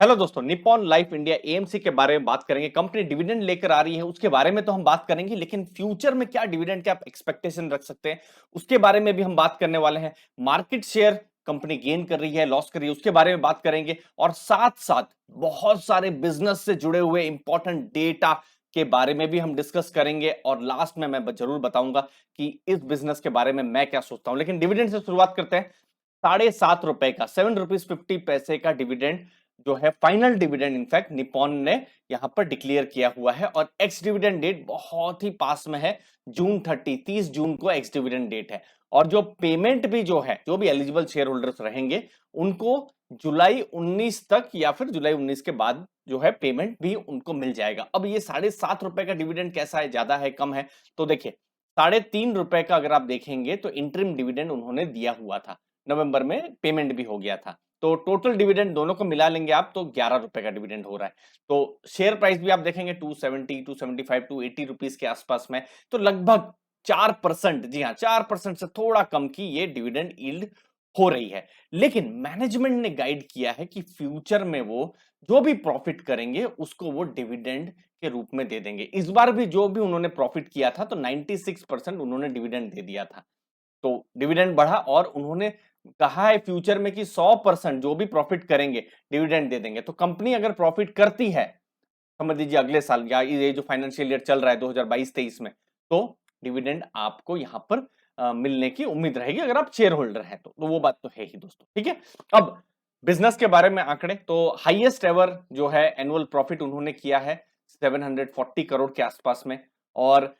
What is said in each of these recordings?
Hello दोस्तों, Nippon life India AMC के बारे में बात करेंगे। कंपनी डिविडेंड लेकर आ रही है, उसके बारे में तो हम बात करेंगे, लेकिन फ्यूचर में क्या डिविडेंड के आप एक्सपेक्टेशन रख सकते हैं उसके बारे में भी हम बात करने वाले हैं। मार्केट शेयर कंपनी गेन कर रही है, लॉस कर रही है, उसके बारे में बात करेंगे और साथ साथ बहुत सारे बिजनेस से जुड़े हुए इंपॉर्टेंट डेटा के बारे में भी हम डिस्कस करेंगे और लास्ट में मैं जरूर बताऊंगा कि इस बिजनेस के बारे में मैं क्या सोचता हूं। लेकिन डिविडेंड से शुरुआत करते हैं। ₹7.5 का ₹7.50 का डिविडेंड जो है फाइनल डिविडेंड इनफैक्ट निप्पॉन ने यहां पर डिक्लेयर किया हुआ है और एक्स डिविडेंड डेट बहुत ही पास में है। जून 30 जून को एक्स डिविडेंड डेट है और जो पेमेंट भी जो है, जो भी एलिजिबल शेयर होल्डर्स रहेंगे उनको जुलाई 19 तक या फिर जुलाई 19 के बाद जो है पेमेंट भी उनको मिल जाएगा। अब ये ₹7.5 का डिविडेंड कैसा है, ज्यादा है, कम है? तो देखिए, ₹3.5 का अगर आप देखेंगे तो इंटरिम डिविडेंड उन्होंने दिया हुआ था, नवंबर में पेमेंट भी हो गया था, तो टोटल डिविडेंड दोनों को मिला लेंगे आप तो ₹11 का डिविडेंड हो रहा है। तो शेयर प्राइस भी आप देखेंगे 270, 275, 280 रुपीस के आसपास में, तो लगभग 4%, जी हाँ 4% से थोड़ा कम की ये डिविडेंड यील्ड हो रही है। लेकिन मैनेजमेंट ने गाइड किया है कि फ्यूचर में वो जो भी प्रॉफिट करेंगे उसको वो डिविडेंड के रूप में दे देंगे। इस बार भी जो भी उन्होंने प्रॉफिट किया था तो 96% उन्होंने डिविडेंड दे दिया था, तो डिविडेंड बढ़ा और उन्होंने कहा है फ्यूचर में कि 100% जो भी प्रॉफिट करेंगे डिविडेंड दे देंगे। तो कंपनी अगर प्रॉफिट करती है, समझ लीजिए अगले साल या ये जो फाइनेंशियल ईयर चल रहा है 2022-23 में, तो डिविडेंड आपको यहां पर मिलने की उम्मीद रहेगी अगर आप शेयर होल्डर हैं तो वो बात तो है ही दोस्तों, ठीक है। अब बिजनेस के बारे में आंकड़े, तो हाईएस्ट एवर जो है एनुअल प्रॉफिट उन्होंने किया है 740 करोड़ के आसपास में। और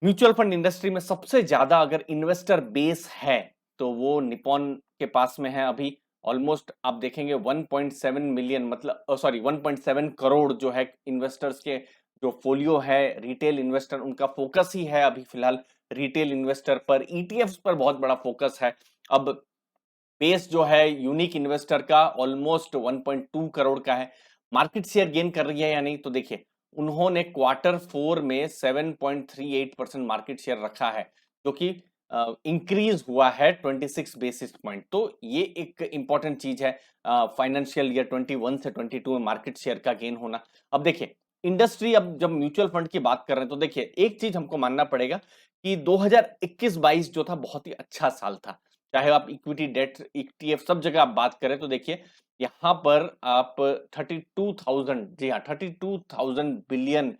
म्यूचुअल फंड इंडस्ट्री में सबसे ज्यादा अगर इन्वेस्टर बेस है तो वो निपॉन के पास में है। अभी ऑलमोस्ट आप देखेंगे 1.7 मिलियन, मतलब सॉरी 1.7 करोड़ जो है इन्वेस्टर्स के जो फोलियो है, रिटेल इन्वेस्टर उनका फोकस ही है अभी फिलहाल रिटेल इन्वेस्टर पर, ईटीएफ्स पर बहुत बड़ा फोकस है। अब बेस जो है यूनिक इन्वेस्टर का ऑलमोस्ट 1.2 करोड़ का है। मार्केट शेयर गेन कर रही है या नहीं, तो देखिए उन्होंने क्वार्टर 4 में 7.38% मार्केट शेयर रखा है, जो कि इंक्रीज हुआ है 26 बेसिस पॉइंट। तो ये एक इंपॉर्टेंट चीज है फाइनेंशियल ईयर 21 से 22 में मार्केट शेयर का गेन होना। अब देखिए इंडस्ट्री, अब जब म्यूचुअल फंड की बात कर रहे हैं तो देखिए एक चीज हमको मानना पड़ेगा कि 2021-22 जो था बहुत ही अच्छा साल था। चाहे आप इक्विटी, डेट, ईटीएफ सब जगह आप बात करें तो देखिए यहाँ पर आप 32,000, जी हाँ 32,000 बिलियन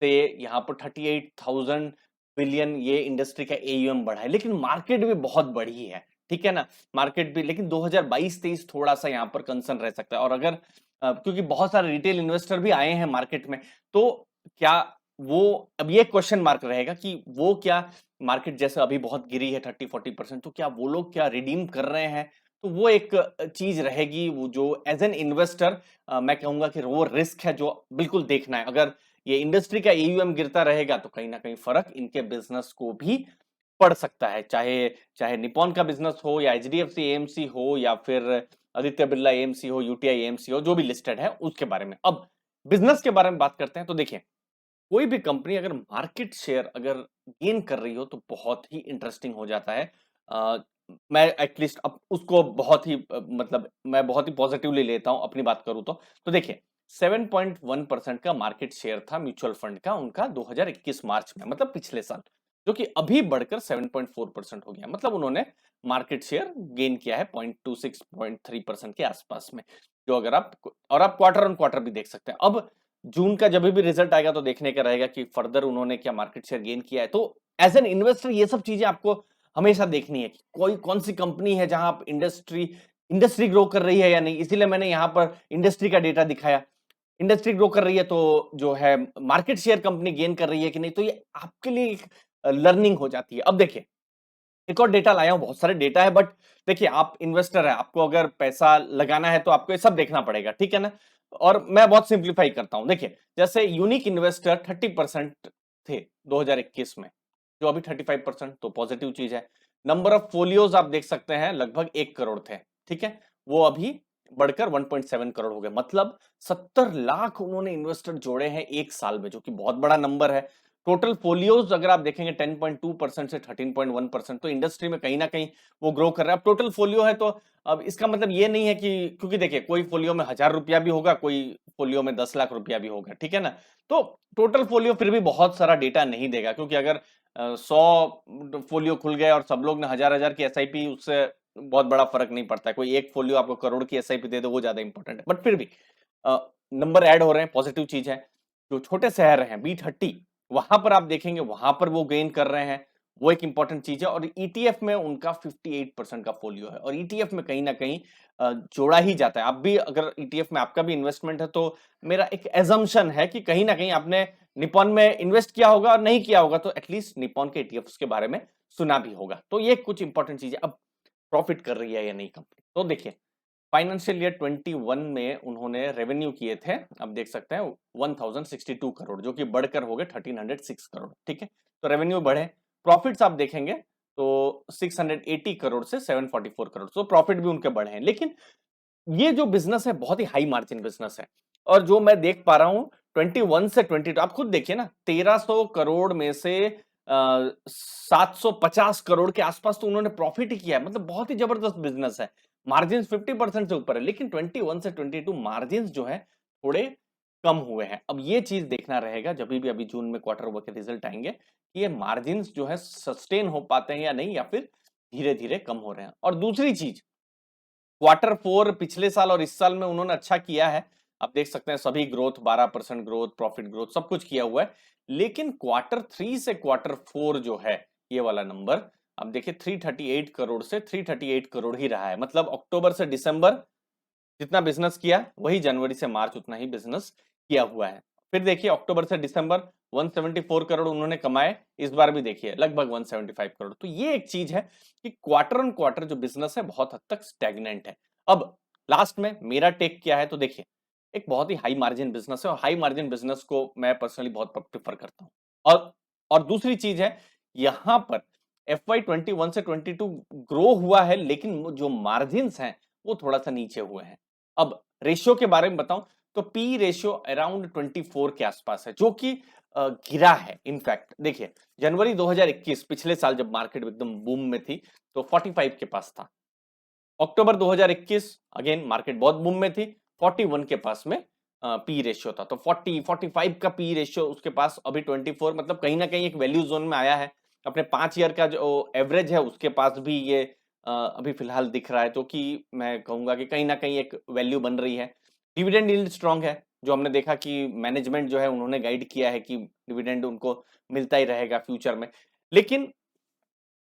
से यहाँ पर 38,000 बिलियन ये इंडस्ट्री का एयूएम बढ़ा है। लेकिन मार्केट भी बहुत बड़ी है, ठीक है ना, मार्केट भी। लेकिन 2022-23 थोड़ा सा यहाँ पर कंसर्न रह सकता है। और अगर क्योंकि बहुत सारे रिटेल इन्वेस्टर भी आए हैं मार्केट में, तो क्या वो, अब ये क्वेश्चन मार्क रहेगा कि वो क्या, मार्केट जैसे अभी बहुत गिरी है 30-40%, तो क्या वो लोग क्या रिडीम कर रहे हैं? तो वो एक चीज रहेगी, वो जो एज एन इन्वेस्टर मैं कहूंगा कि वो रिस्क है जो बिल्कुल देखना है। अगर ये इंडस्ट्री का एयूएम गिरता रहेगा तो कहीं ना कहीं फर्क इनके बिजनेस को भी पड़ सकता है, चाहे चाहे निप्पॉन का बिजनेस हो या एचडीएफसी एएमसी हो या फिर आदित्य बिरला एएमसी हो, यूटीआई एएमसी हो, जो भी लिस्टेड है उसके बारे में। अब बिजनेस के बारे में बात करते हैं तो देखिए कोई भी कंपनी अगर मार्केट शेयर अगर गेन कर रही हो तो बहुत ही इंटरेस्टिंग हो जाता है। अ, मैं एटलीस्ट अब उसको बहुत ही मतलब मैं बहुत ही पॉजिटिवली लेता हूं, अपनी बात करूं तो देखिए 7.1% का मार्केट शेयर था म्यूचुअल फंड का उनका 2021 मार्च में, मतलब पिछले साल, जो कि अभी बढ़कर 7.4% हो गया। मतलब उन्होंने मार्केट शेयर गेन किया है 0.26 0.3% के आसपास में, जो अगर आप, और आप क्वार्टर ऑन क्वार्टर भी देख सकते हैं। अब जून का जब भी रिजल्ट आएगा तो देखने का रहेगा कि फर्दर उन्होंने क्या मार्केट शेयर गेन किया है। तो एज एन इन्वेस्टर ये सब चीजें आपको हमेशा देखनी है कि कोई कौन सी कंपनी है जहां आप इंडस्ट्री इंडस्ट्री ग्रो कर रही है या नहीं। इसीलिए मैंने यहां पर इंडस्ट्री का डेटा दिखाया। इंडस्ट्री ग्रो कर रही है तो जो है मार्केट शेयर कंपनी गेन कर रही है कि नहीं, तो ये आपके लिए एक लर्निंग हो जाती है। अब देखिए एक और डेटा लाया हूं, बहुत सारे डेटा है, बट देखिए आप इन्वेस्टर है, आपको अगर पैसा लगाना है तो आपको ये सब देखना पड़ेगा, ठीक है ना। और मैं बहुत सिंप्लीफाई करता हूं। देखिए जैसे यूनिक इन्वेस्टर 30% थे 2021 में, जो अभी 35%, तो पॉजिटिव चीज है। नंबर ऑफ फोलियोज आप देख सकते हैं लगभग 1 करोड़ थे, ठीक है, वो अभी बढ़कर 1.7 करोड़ हो गए। मतलब 70 लाख उन्होंने इन्वेस्टर जोड़े हैं एक साल में, जो कि बहुत बड़ा नंबर है। टोटल फोलियोज अगर आप देखेंगे 10.2% से 13.1%, तो इंडस्ट्री में कहीं ना कहीं वो ग्रो कर रहा है। अब टोटल फोलियो है तो अब इसका मतलब ये नहीं है कि, क्योंकि देखिए कोई फोलियो में 1000 रुपया भी होगा, कोई फोलियो में 10 लाख रुपया भी होगा, ठीक है ना। तो टोटल फोलियो फिर भी बहुत सारा डेटा नहीं देगा, क्योंकि अगर 100 फोलियो खुल गए और सब लोग ने 1000 की एसआईपी, उससे बहुत बड़ा फर्क नहीं पड़ता है। कोई एक फोलियो आपको करोड़ की एसआईपी दे दो, वो ज्यादा इंपॉर्टेंट है। बट फिर भी नंबर ऐड हो रहे हैं, पॉजिटिव चीज है। जो छोटे शहर हैं B30, वहां पर आप देखेंगे वहां पर वो गेन कर रहे हैं, वो एक इंपॉर्टेंट चीज है। और ईटीएफ में उनका 58% का फोलियो है, और ईटीएफ में कहीं ना कहीं जोड़ा ही जाता है। आप भी अगर ईटीएफ में आपका भी इन्वेस्टमेंट है, तो मेरा एक एजम्पशन है कि कहीं ना कहीं आपने निपॉन में इन्वेस्ट किया होगा, और नहीं किया होगा तो एटलीस्ट निपॉन के ईटीएफ के बारे में सुना भी होगा। तो ये कुछ इंपॉर्टेंट चीज है। अब प्रॉफिट कर रही है या नहीं कंपनी, तो देखिए फाइनेंशियल ईयर 21 में उन्होंने रेवेन्यू किए थे, आप देख सकते हैं 1062 करोड़, जो कि बढ़कर हो गए 1306 करोड़, ठीक है। तो रेवेन्यू बढ़े, प्रॉफिट्स आप देखेंगे तो 680 करोड़ से 744 करोड़, तो प्रॉफिट भी उनके बढ़े हैं। लेकिन ये जो बिजनेस है बहुत ही हाई मार्जिन बिजनेस है, और जो मैं देख पा रहा हूं 21 से 22, आप खुद देखिए ना, 1300 करोड़ में से 750 करोड़ के आसपास तो उन्होंने प्रॉफिट ही किया है। मतलब बहुत ही जबरदस्त बिजनेस है। मार्जिन 50% से ऊपर है, लेकिन 21 से 22 मार्जिन जो है थोड़े कम हुए हैं। अब ये चीज देखना रहेगा जब भी अभी जून में क्वार्टर वन के रिजल्ट आएंगे कि ये मार्जिन जो है सस्टेन हो पाते हैं या नहीं, या फिर धीरे धीरे कम हो रहे हैं। और दूसरी चीज, क्वार्टर फोर पिछले साल और इस साल में उन्होंने अच्छा किया है। आप देख सकते हैं सभी ग्रोथ, 12% ग्रोथ, प्रॉफिट ग्रोथ, सब कुछ किया हुआ है। लेकिन क्वार्टर थ्री से क्वार्टर फोर जो है, ये वाला नंबर अब देखिए 338 करोड़ से 338 करोड़ ही रहा है। मतलब अक्टूबर से दिसंबर जितना बिजनेस किया, वही जनवरी से मार्च उतना ही बिजनेस किया हुआ है। फिर देखिए अक्टूबर से दिसंबर 174 करोड़ उन्होंने कमाए, इस बार भी देखिए लगभग 175 करोड़। तो ये एक चीज है कि क्वार्टर ऑन क्वार्टर जो बिजनेस है बहुत हद तक स्टैग्नेंट है। अब लास्ट में मेरा टेक क्या है, तो देखिए एक बहुत ही हाई मार्जिन बिजनेस है, और हाई मार्जिन बिजनेस को मैं पर्सनली बहुत प्रेफर करता हूँ। और दूसरी चीज है, यहां पर FY21 से 22 ग्रो हुआ है, लेकिन जो मार्जिन हैं वो थोड़ा सा नीचे हुए हैं। अब रेशियो के बारे में बताऊं तो पी रेशियो अराउंड 24 के आसपास है, जो कि गिरा है। इनफैक्ट देखिए जनवरी 2021 पिछले साल जब मार्केट एकदम बूम में थी, तो 45 के पास था। अक्टूबर 2021 अगेन मार्केट बहुत बूम में थी, 41 के पास में पी रेशियो था। तो 45 का पी रेशियो उसके पास, अभी 24, मतलब कहीं ना कहीं एक वैल्यू जोन में आया है। अपने 5 ईयर का जो एवरेज है उसके पास भी ये अभी फिलहाल दिख रहा है, तो कि मैं कहूंगा कि कहीं ना कहीं एक वैल्यू बन रही है। डिविडेंड यील्ड स्ट्रांग है, जो हमने देखा कि मैनेजमेंट जो है उन्होंने गाइड किया है कि डिविडेंड उनको मिलता ही रहेगा फ्यूचर में। लेकिन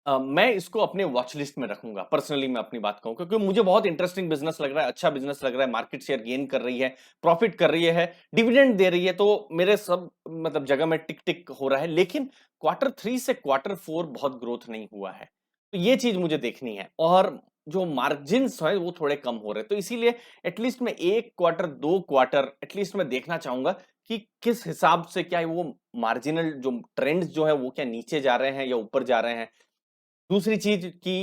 मैं इसको अपने वॉच लिस्ट में रखूंगा। पर्सनली मैं अपनी बात कहूं, क्योंकि मुझे बहुत इंटरेस्टिंग बिजनेस लग रहा है, अच्छा बिजनेस लग रहा है, मार्केट शेयर गेन कर रही है, प्रॉफिट कर रही है, डिविडेंड दे रही है, तो मेरे सब मतलब जगह में टिक टिक हो रहा है। लेकिन क्वार्टर थ्री से क्वार्टर फोर बहुत ग्रोथ नहीं हुआ है, तो ये चीज मुझे देखनी है। और जो मार्जिन है वो थोड़े कम हो रहे हैं, तो इसीलिए एटलीस्ट मैं एक क्वार्टर, दो क्वार्टर एटलीस्ट मैं देखना चाहूंगा कि किस हिसाब से, क्या वो मार्जिनल जो ट्रेंड्स जो है वो क्या नीचे जा रहे हैं या ऊपर जा रहे हैं। दूसरी चीज कि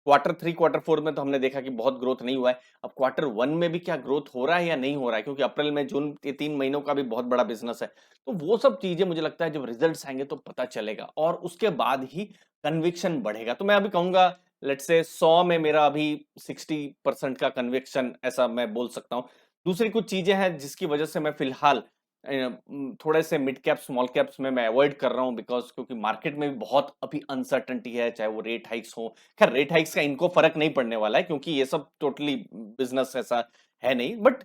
क्वार्टर थ्री क्वार्टर फोर में तो हमने देखा कि बहुत ग्रोथ नहीं हुआ है। अब क्वार्टर वन में भी क्या ग्रोथ हो रहा है या नहीं हो रहा है, क्योंकि अप्रैल में जून के 3 महीनों का भी बहुत बड़ा बिजनेस है। तो वो सब चीजें मुझे लगता है जब रिजल्ट्स आएंगे तो पता चलेगा, और उसके बाद ही कन्विक्शन बढ़ेगा। तो मैं अभी कहूंगा लेट्स से 100 में मेरा अभी 60% का कन्विक्शन, ऐसा मैं बोल सकता हूँ। दूसरी कुछ चीजें हैं जिसकी वजह से मैं फिलहाल थोड़े से मिड कैप स्मॉल कैप्स में मैं अवॉइड कर रहा हूं, बिकॉज क्योंकि मार्केट में भी बहुत अभी अनसर्टेनिटी है, चाहे वो रेट हाइक्स हो। खैर रेट हाइक्स का इनको फर्क नहीं पड़ने वाला है, क्योंकि ये सब टोटली बिजनेस ऐसा है नहीं। बट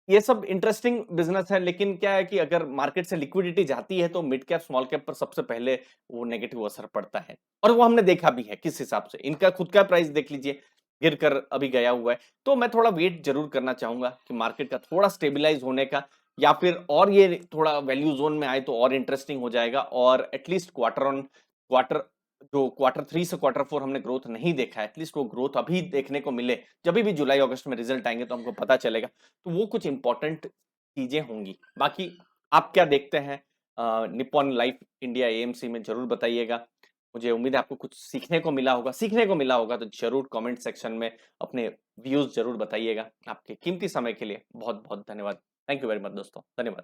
ये सब इंटरेस्टिंग बिजनेस है, लेकिन क्या है कि अगर मार्केट से लिक्विडिटी जाती है तो मिड कैप स्मॉल कैप पर सबसे पहले वो नेगेटिव असर पड़ता है। और वो हमने देखा भी है किस हिसाब से, इनका खुद का प्राइस देख लीजिए, गिर कर अभी गया हुआ है। तो मैं थोड़ा वेट जरूर करना चाहूंगा कि मार्केट का थोड़ा स्टेबिलाईज होने का, या फिर और ये थोड़ा वैल्यू जोन में आए तो और इंटरेस्टिंग हो जाएगा। और एटलीस्ट क्वार्टर ऑन क्वार्टर, जो क्वार्टर थ्री से क्वार्टर फोर हमने ग्रोथ नहीं देखा है, एटलीस्ट वो ग्रोथ अभी देखने को मिले। जब भी जुलाई अगस्त में रिजल्ट आएंगे तो हमको पता चलेगा। तो वो कुछ इंपॉर्टेंट चीजें होंगी। बाकी आप क्या देखते हैं निप्पॉन लाइफ इंडिया एएमसी में, जरूर बताइएगा। मुझे उम्मीद है आपको कुछ सीखने को मिला होगा, तो जरूर कमेंट सेक्शन में अपने व्यूज जरूर बताइएगा। आपके कीमती समय के लिए बहुत बहुत धन्यवाद। थैंक यू वेरी मच दोस्तों, धन्यवाद।